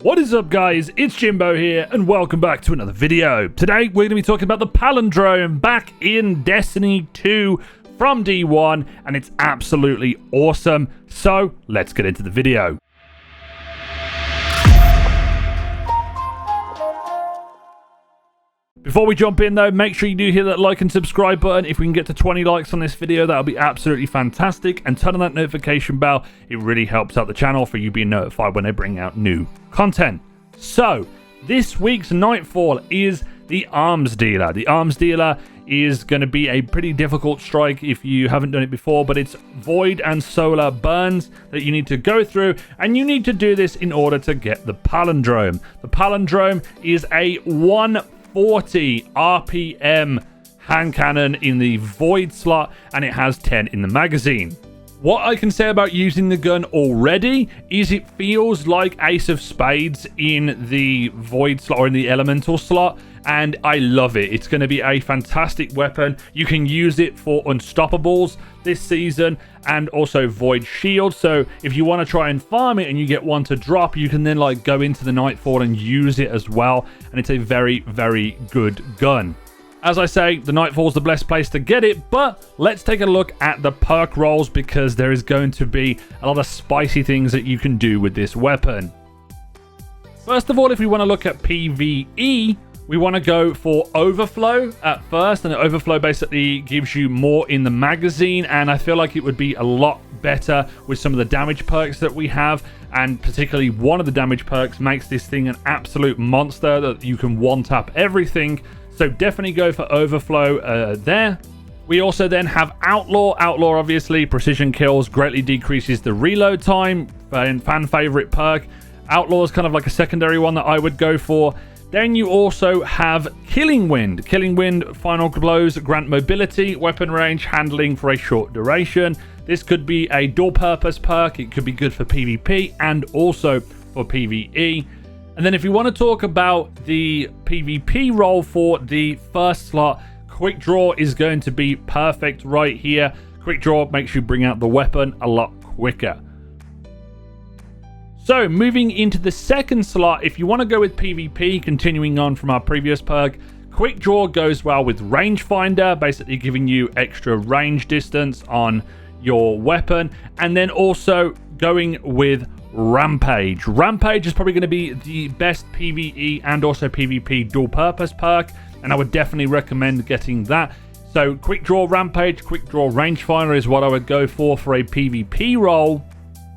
What is up, guys? It's Jimbo here and welcome back to another video. Today we're going to be talking about the Palindrome back in Destiny 2 from D1, and it's absolutely awesome. So let's get into the video. Before we jump in though, make sure you do hit that like and subscribe button. If we can get to 20 likes on this video, that'll be absolutely fantastic. And turn on that notification bell. It really helps out the channel for you being notified when I bring out new content. So, this week's Nightfall is the Arms Dealer. The Arms Dealer is going to be a pretty difficult strike if you haven't done it before, but it's void and solar burns that you need to go through, and you need to do this in order to get the Palindrome. The Palindrome is a 140 RPM hand cannon in the void slot, and it has 10 in the magazine. What I can say about using the gun already is it feels like Ace of Spades in the void slot or in the elemental slot, and I love it. It's going to be a fantastic weapon. You can use it for unstoppables this season and also void shield. So if you want to try and farm it and you get one to drop, you can then like go into the Nightfall and use it as well, and it's a very, very good gun. As I say, the Nightfall is the best place to get it, but let's take a look at the perk rolls because there is going to be a lot of spicy things that you can do with this weapon. First of all, if we want to look at PvE, we want to go for Overflow at first, and the Overflow basically gives you more in the magazine, and I feel like it would be a lot better with some of the damage perks that we have, and particularly one of the damage perks makes this thing an absolute monster that you can one-tap everything. So definitely go for Overflow there. We also then have Outlaw. Outlaw, obviously, precision kills, greatly decreases the reload time. Fan favorite perk. Outlaw is kind of like a secondary one that I would go for. Then you also have Killing Wind. Killing Wind, final blows grant mobility, weapon range, handling for a short duration. This could be a dual purpose perk. It could be good for PvP and also for PvE. And then if you want to talk about the PvP role for the first slot, Quick Draw is going to be perfect right here. Quick Draw makes you bring out the weapon a lot quicker. So moving into the second slot, if you want to go with PvP, continuing on from our previous perk, Quick Draw goes well with Rangefinder, basically giving you extra range distance on your weapon. And then also going with Rampage. Rampage is probably going to be the best PvE and also PvP dual purpose perk, and I would definitely recommend getting that. So Quick Draw Rampage, Quick Draw Rangefinder is what I would go for a PvP role.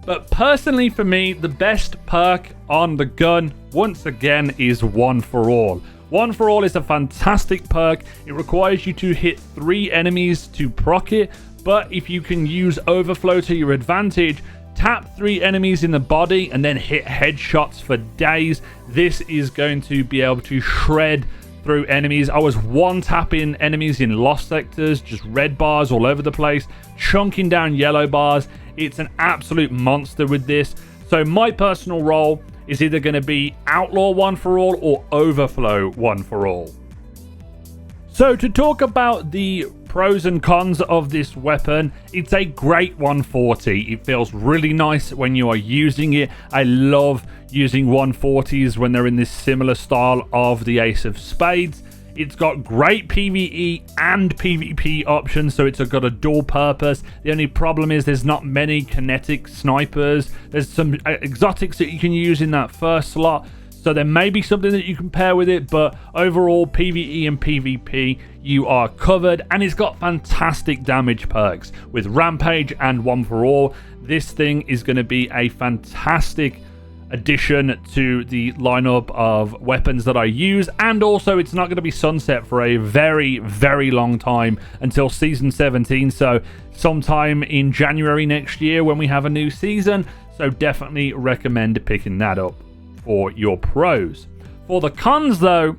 But personally for me, the best perk on the gun, once again, is One for All. One for All is a fantastic perk. It requires you to hit 3 enemies to proc it, but if you can use Overflow to your advantage, tap 3 enemies in the body and then hit headshots for days, this is going to be able to shred through enemies. I was one-tapping enemies in lost sectors, just red bars all over the place, chunking down yellow bars. It's an absolute monster with this. So my personal role is either going to be Outlaw One for All or Overflow One for All. So to talk about the pros and cons of this weapon, it's a great 140. It feels really nice when you are using it. I love using 140s when they're in this similar style of the Ace of Spades. It's got great PvE and PvP options, so it's got a dual purpose. The only problem is there's not many kinetic snipers. There's some exotics that you can use in that first slot, so there may be something that you can pair with it, but overall PvE and PvP you are covered, and it's got fantastic damage perks with Rampage and One for All. This thing is going to be a fantastic addition to the lineup of weapons that I use, and also it's not going to be sunset for a very, very long time until season 17, so sometime in January next year when we have a new season. So definitely recommend picking that up for your pros. For the cons though,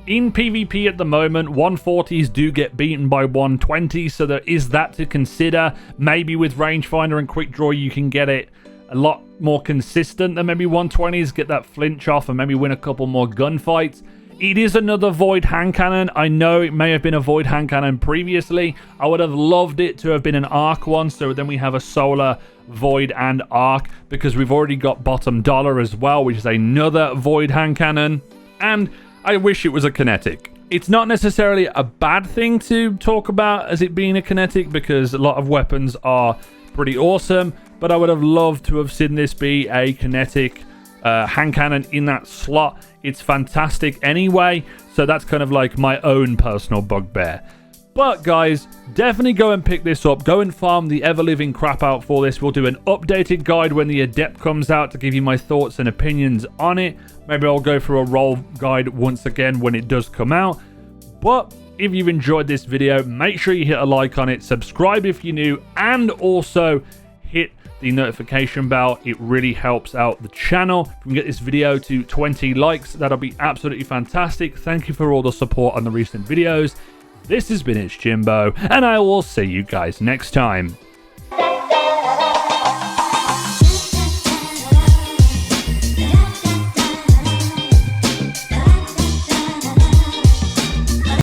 in PvP at the moment, 140s do get beaten by 120s, so there is that to consider. Maybe with Rangefinder and Quick Draw you can get it a lot more consistent than maybe 120s, get that flinch off and maybe win a couple more gunfights. It is another void hand cannon. I know it may have been a void hand cannon previously. I would have loved it to have been an arc one, so then we have a solar, void, and arc, because we've already got bottom dollar as well, which is another void hand cannon. And I wish it was a kinetic. It's not necessarily a bad thing to talk about as it being a kinetic, because a lot of weapons are pretty awesome, but I would have loved to have seen this be a kinetic hand cannon in that slot. It's fantastic anyway, so that's kind of like my own personal bugbear. But guys, definitely go and pick this up. Go and farm the ever-living crap out for this. We'll do an updated guide when the Adept comes out to give you my thoughts and opinions on it. Maybe I'll go through a roll guide once again when it does come out. But if you've enjoyed this video, make sure you hit a like on it, subscribe if you're new, and also hit the notification bell. It really helps out the channel. If we can get this video to 20 likes, that'll be absolutely fantastic. Thank you for all the support on the recent videos. This has been It's Jimbo, and I will see you guys next time.